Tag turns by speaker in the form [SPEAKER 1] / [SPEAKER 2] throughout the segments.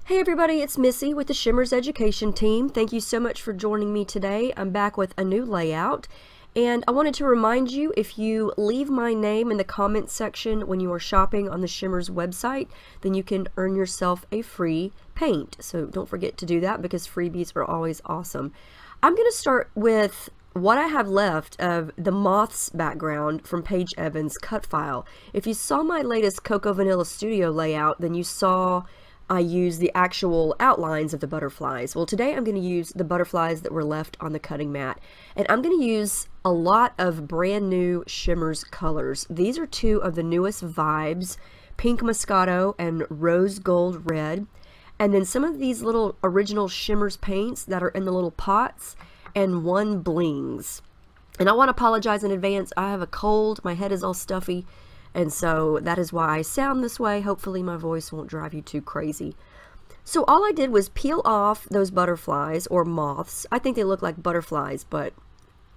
[SPEAKER 1] Hey everybody, it's Missy with the Shimmerz education team. Thank you so much for joining me today. I'm back with a new layout, and I wanted to remind you, if you leave my name in the comments section when you are shopping on the Shimmerz website, then you can earn yourself a free paint. So don't forget to do that because freebies are always awesome. I'm going to start with what I have left of the moths background from Paige Evans' cut file. If you saw my latest Cocoa Vanilla Studio layout, then you saw I use the actual outlines of the butterflies. Well, today I'm going to use the butterflies that were left on the cutting mat, and I'm going to use a lot of brand new Shimmerz colors. These are two of the newest vibes, Pink Moscato and Rose Gold Red, and then some of these little original Shimmerz paints that are in the little pots, and one blings. And I want to apologize in advance. I have a cold, my head is all stuffy, and so that is why I sound this way. Hopefully my voice won't drive you too crazy. So all I did was peel off those butterflies or moths. I think they look like butterflies, but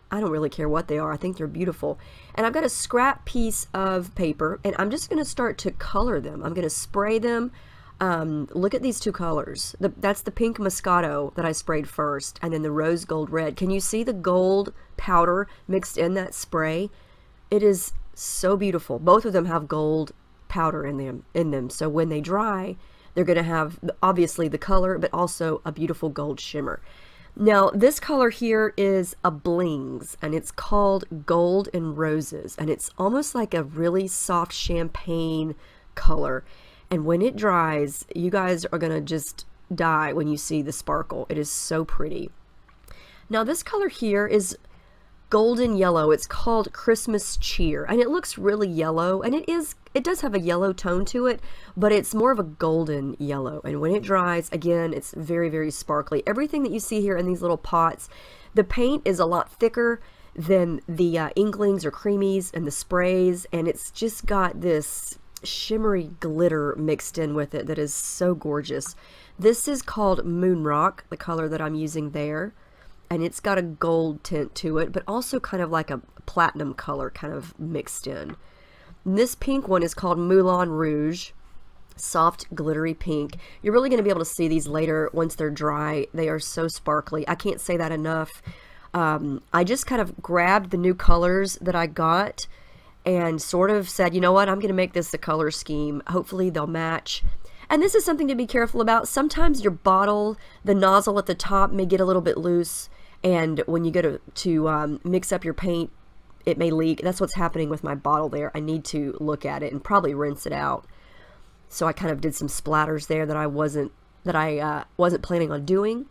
[SPEAKER 1] I don't really care what they are. I think they're beautiful. And I've got a scrap piece of paper, and I'm just going to start to color them. I'm going to spray them. Look at these two colors. That's the Pink Moscato that I sprayed first, and then the Rose Gold Red. Can you see the gold powder mixed in that spray? It is so beautiful. Both of them have gold powder in them. So when they dry, they're going to have obviously the color, but also a beautiful gold shimmer. Now this color here is a blings, and it's called Gold and Roses, and it's almost like a really soft champagne color. And when it dries, you guys are going to just die when you see the sparkle. It is so pretty. Now this color here is golden yellow. It's called Christmas Cheer, and it looks really yellow, and it does have a yellow tone to it, but it's more of a golden yellow. And when it dries, again, it's very, very sparkly. Everything that you see here in these little pots, the paint is a lot thicker than the inklings or creamies and the sprays, and it's just got this shimmery glitter mixed in with it that is so gorgeous. This is called Moon Rock, the color that I'm using there. And it's got a gold tint to it, but also kind of like a platinum color kind of mixed in. And this pink one is called Moulin Rouge, soft glittery pink. You're really going to be able to see these later once they're dry. They are so sparkly. I can't say that enough. I just kind of grabbed the new colors that I got and sort of said, you know what, I'm going to make this the color scheme. Hopefully they'll match. And this is something to be careful about. Sometimes your bottle, the nozzle at the top may get a little bit loose, and when you go to mix up your paint, it may leak. That's what's happening with my bottle there. I need to look at it and probably rinse it out. So I kind of did some splatters there that I wasn't planning on doing,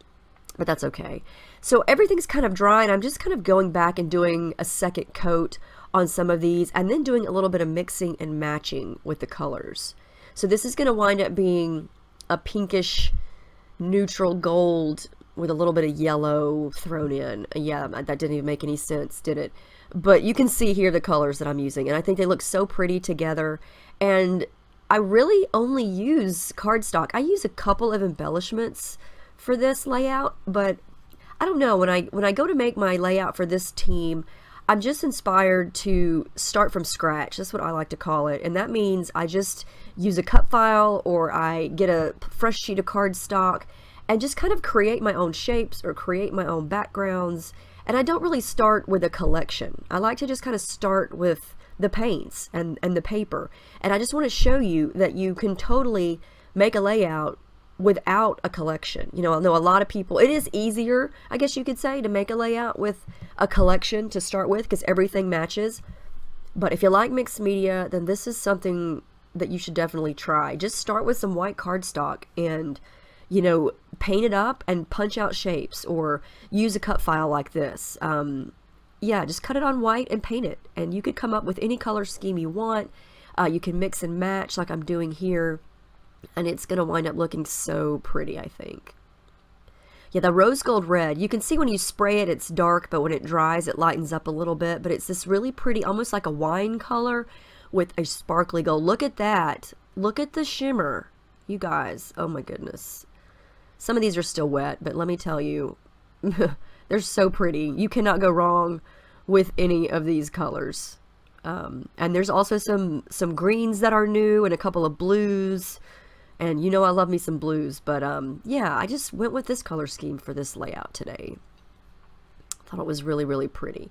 [SPEAKER 1] but that's okay. So everything's kind of dry, and I'm just kind of going back and doing a second coat on some of these, and then doing a little bit of mixing and matching with the colors. So this is going to wind up being a pinkish neutral gold with a little bit of yellow thrown in. Yeah, that didn't even make any sense, did it? But you can see here the colors that I'm using, and I think they look so pretty together. And I really only use cardstock. I use a couple of embellishments for this layout, but I don't know, when I go to make my layout for this team, I'm just inspired to start from scratch. That's what I like to call it. And that means I just use a cut file, or I get a fresh sheet of cardstock and just kind of create my own shapes or create my own backgrounds. And I don't really start with a collection. I like to just kind of start with the paints and the paper. And I just want to show you that you can totally make a layout without a collection. You know, I know a lot of people, it is easier, I guess you could say, to make a layout with a collection to start with because everything matches. But if you like mixed media, then this is something that you should definitely try. Just start with some white cardstock and, you know, paint it up and punch out shapes, or use a cut file like this. Yeah, just cut it on white and paint it, and you could come up with any color scheme you want. You can mix and match like I'm doing here, and it's going to wind up looking so pretty, I think. Yeah, the Rose Gold Red, you can see when you spray it, it's dark, but when it dries, it lightens up a little bit. But it's this really pretty, almost like a wine color with a sparkly gold. Look at that. Look at the shimmer. You guys, oh my goodness. Some of these are still wet, but let me tell you, they're so pretty. You cannot go wrong with any of these colors. And there's also some greens that are new and a couple of blues. And you know I love me some blues, but yeah, I just went with this color scheme for this layout today. Thought it was really, really pretty.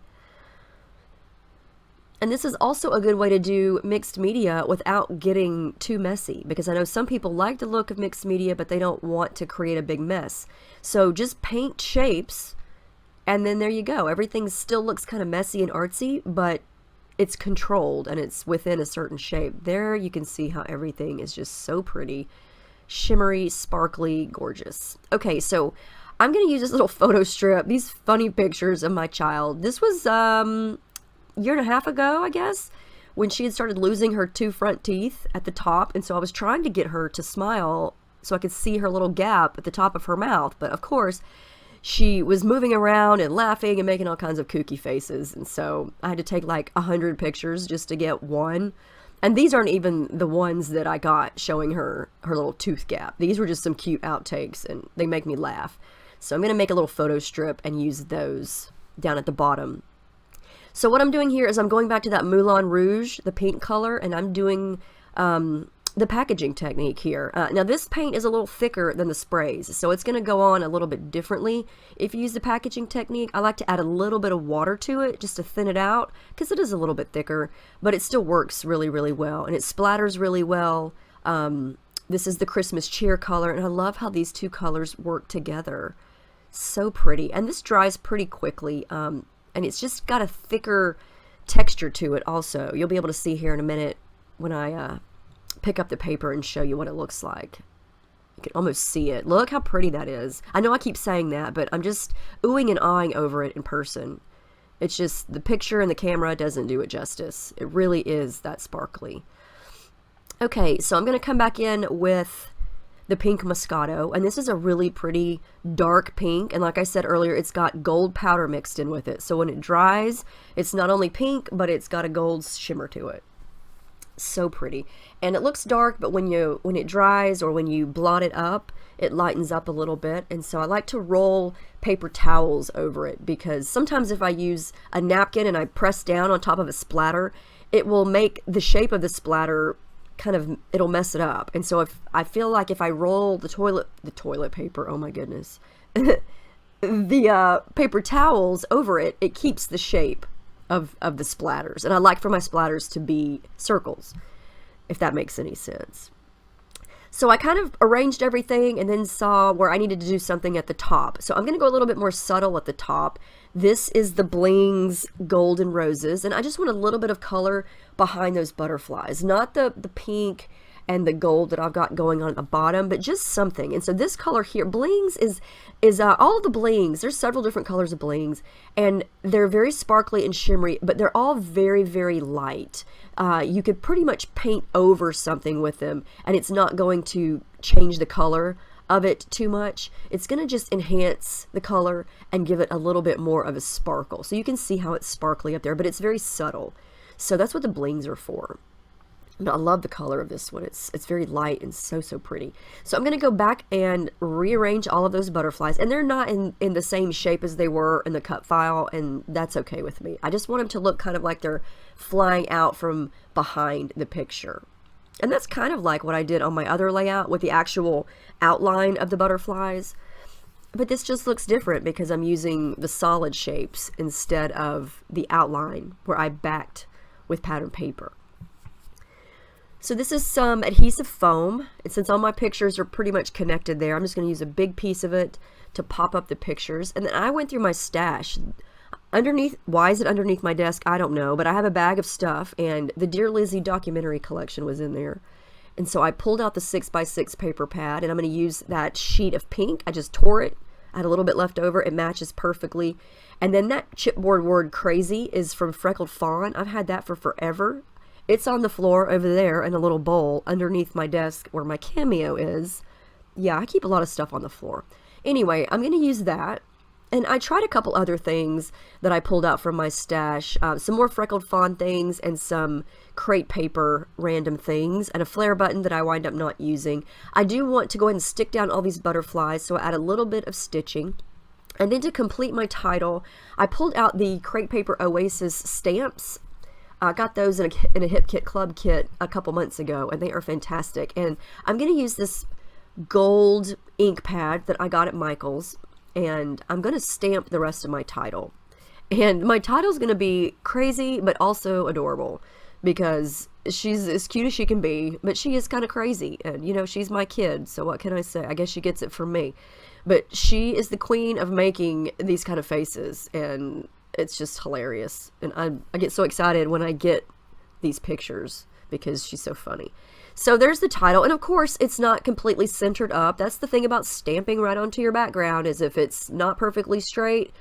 [SPEAKER 1] And this is also a good way to do mixed media without getting too messy, because I know some people like the look of mixed media, but they don't want to create a big mess. So just paint shapes, and then there you go. Everything still looks kind of messy and artsy, but it's controlled and it's within a certain shape. There you can see how everything is just so pretty, shimmery, sparkly, gorgeous. Okay, so I'm going to use this little photo strip, these funny pictures of my child. This was year and a half ago, I guess, when she had started losing her 2 front teeth at the top, and so I was trying to get her to smile so I could see her little gap at the top of her mouth, but of course she was moving around and laughing and making all kinds of kooky faces, and so I had to take like 100 pictures just to get one. And these aren't even the ones that I got showing her little tooth gap. These were just some cute outtakes, and they make me laugh. So I'm going to make a little photo strip and use those down at the bottom. So what I'm doing here is I'm going back to that Moulin Rouge, the pink color, and I'm doing the packaging technique here. Now this paint is a little thicker than the sprays, so it's going to go on a little bit differently. If you use the packaging technique, I like to add a little bit of water to it just to thin it out, because it is a little bit thicker, but it still works really, really well, and it splatters really well. This is the Christmas cheer color, and I love how these two colors work together. So pretty, and this dries pretty quickly. And it's just got a thicker texture to it also. You'll be able to see here in a minute when I pick up the paper and show you what it looks like. You can almost see it. Look how pretty that is. I know I keep saying that, but I'm just oohing and aahing over it in person. It's just the picture and the camera doesn't do it justice. It really is that sparkly. Okay, so I'm going to come back in with the pink Moscato, and this is a really pretty dark pink, and like I said earlier, it's got gold powder mixed in with it, so when it dries, it's not only pink, but it's got a gold shimmer to it. So pretty. And it looks dark, but when it dries or when you blot it up, it lightens up a little bit. And so I like to roll paper towels over it, because sometimes if I use a napkin and I press down on top of a splatter, it will make the shape of the splatter it'll mess it up. And so if I feel like if I roll the toilet paper, oh my goodness, the paper towels over it, it keeps the shape of the splatters. And I like for my splatters to be circles, if that makes any sense. So I kind of arranged everything and then saw where I needed to do something at the top. So I'm going to go a little bit more subtle at the top. This is the Bling's Golden Roses, and I just want a little bit of color behind those butterflies. Not the pink and the gold that I've got going on at the bottom, but just something. And so this color here, Bling's is all of the Bling's. There's several different colors of Bling's, and they're very sparkly and shimmery, but they're all very, very light. You could pretty much paint over something with them, and it's not going to change the color of it too much. It's going to just enhance the color and give it a little bit more of a sparkle. So you can see how it's sparkly up there, but it's very subtle. So that's what the Blings are for. And I love the color of this one. It's very light and so pretty. So I'm going to go back and rearrange all of those butterflies, and they're not in the same shape as they were in the cut file, and that's okay with me. I just want them to look kind of like they're flying out from behind the picture. And that's kind of like what I did on my other layout with the actual outline of the butterflies. But this just looks different because I'm using the solid shapes instead of the outline where I backed with pattern paper. So this is some adhesive foam, and since all my pictures are pretty much connected there, I'm just going to use a big piece of it to pop up the pictures. And then I went through my stash. Underneath, why is it underneath my desk? I don't know, but I have a bag of stuff, and the Dear Lizzie documentary collection was in there. And so I pulled out the 6x6 paper pad, and I'm going to use that sheet of pink. I just tore it. I had a little bit left over. It matches perfectly. And then that chipboard word crazy is from Freckled Fawn. I've had that for forever. It's on the floor over there in a little bowl underneath my desk where my cameo is. Yeah, I keep a lot of stuff on the floor. Anyway, I'm going to use that. And I tried a couple other things that I pulled out from my stash. Some more Freckled Fawn things and some crate paper random things and a flare button that I wind up not using. I do want to go ahead and stick down all these butterflies, so I add a little bit of stitching. And then to complete my title, I pulled out the crate paper Oasis stamps. I got those in a Hip Kit Club kit a couple months ago, and they are fantastic. And I'm going to use this gold ink pad that I got at Michael's, and I'm going to stamp the rest of my title. And my title's going to be crazy, but also adorable, because she's as cute as she can be, but she is kind of crazy. And, you know, she's my kid, so what can I say? I guess she gets it from me. But she is the queen of making these kind of faces, and it's just hilarious. And I get so excited when I get these pictures because she's so funny. So there's the title, and of course it's not completely centered up. That's the thing about stamping right onto your background, is if it's not perfectly straight,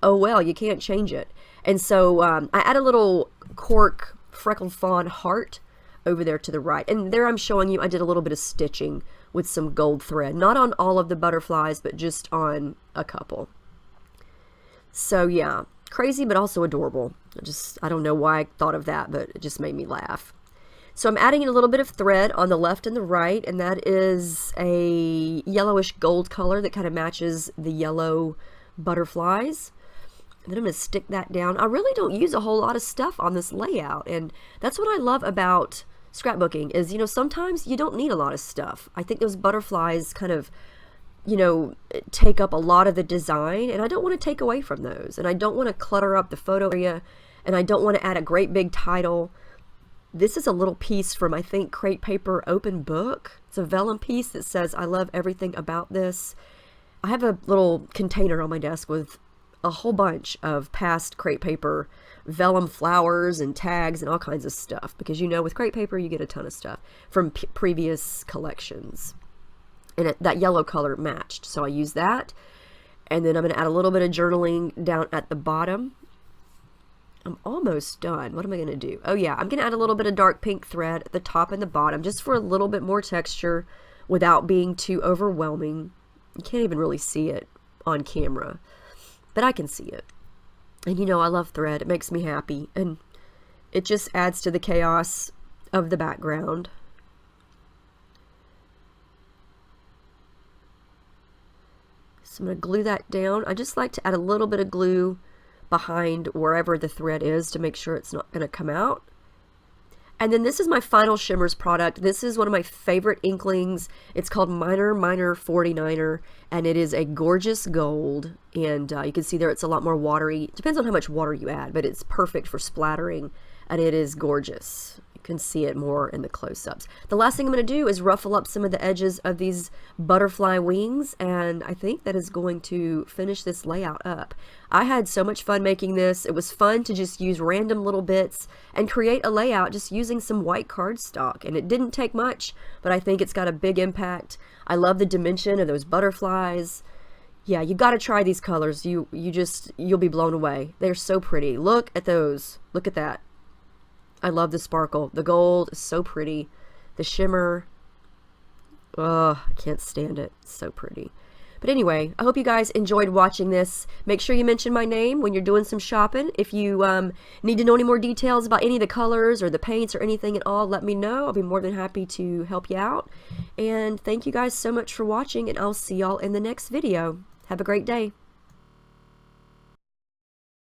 [SPEAKER 1] oh well, you can't change it. And so I add a little cork freckled fawn heart over there to the right, and there I'm showing you I did a little bit of stitching with some gold thread, not on all of the butterflies, but just on a couple. So yeah, crazy but also adorable. I don't know why I thought of that, but it just made me laugh. So I'm adding in a little bit of thread on the left and the right, and that is a yellowish gold color that kind of matches the yellow butterflies. And then I'm going to stick that down. I really don't use a whole lot of stuff on this layout, and that's what I love about scrapbooking is, you know, sometimes you don't need a lot of stuff. I think those butterflies kind of, you know, take up a lot of the design, and I don't want to take away from those, and I don't want to clutter up the photo area, and I don't want to add a great big title. This is a little piece from, I think, Crate Paper Open Book. It's a vellum piece that says, I love everything about this. I have a little container on my desk with a whole bunch of past Crate Paper vellum flowers and tags and all kinds of stuff, because you know with Crate Paper you get a ton of stuff from previous collections, and that yellow color matched, so I use that. And then I'm going to add a little bit of journaling down at the bottom. I'm almost done. What am I going to do? Oh yeah, I'm going to add a little bit of dark pink thread at the top and the bottom, just for a little bit more texture without being too overwhelming. You can't even really see it on camera, but I can see it. And you know, I love thread. It makes me happy, and it just adds to the chaos of the background. So I'm going to glue that down. I just like to add a little bit of glue behind wherever the thread is to make sure it's not going to come out. And then this is my final Shimmerz product. This is one of my favorite inklings. It's called Miner 49er, and it is a gorgeous gold. And you can see there it's a lot more watery. It depends on how much water you add, but it's perfect for splattering, and it is gorgeous. You can see it more in the close-ups. The last thing I'm going to do is ruffle up some of the edges of these butterfly wings, and I think that is going to finish this layout up. I had so much fun making this. It was fun to just use random little bits and create a layout just using some white cardstock, and it didn't take much, but I think it's got a big impact. I love the dimension of those butterflies. Yeah, you got to try these colors. You'll be blown away. They're so pretty. Look at those. Look at that. I love the sparkle. The gold is so pretty. The shimmer. Oh, I can't stand it. It's so pretty. But anyway, I hope you guys enjoyed watching this. Make sure you mention my name when you're doing some shopping. If you need to know any more details about any of the colors or the paints or anything at all, let me know. I'll be more than happy to help you out. And thank you guys so much for watching, and I'll see y'all in the next video. Have a great day.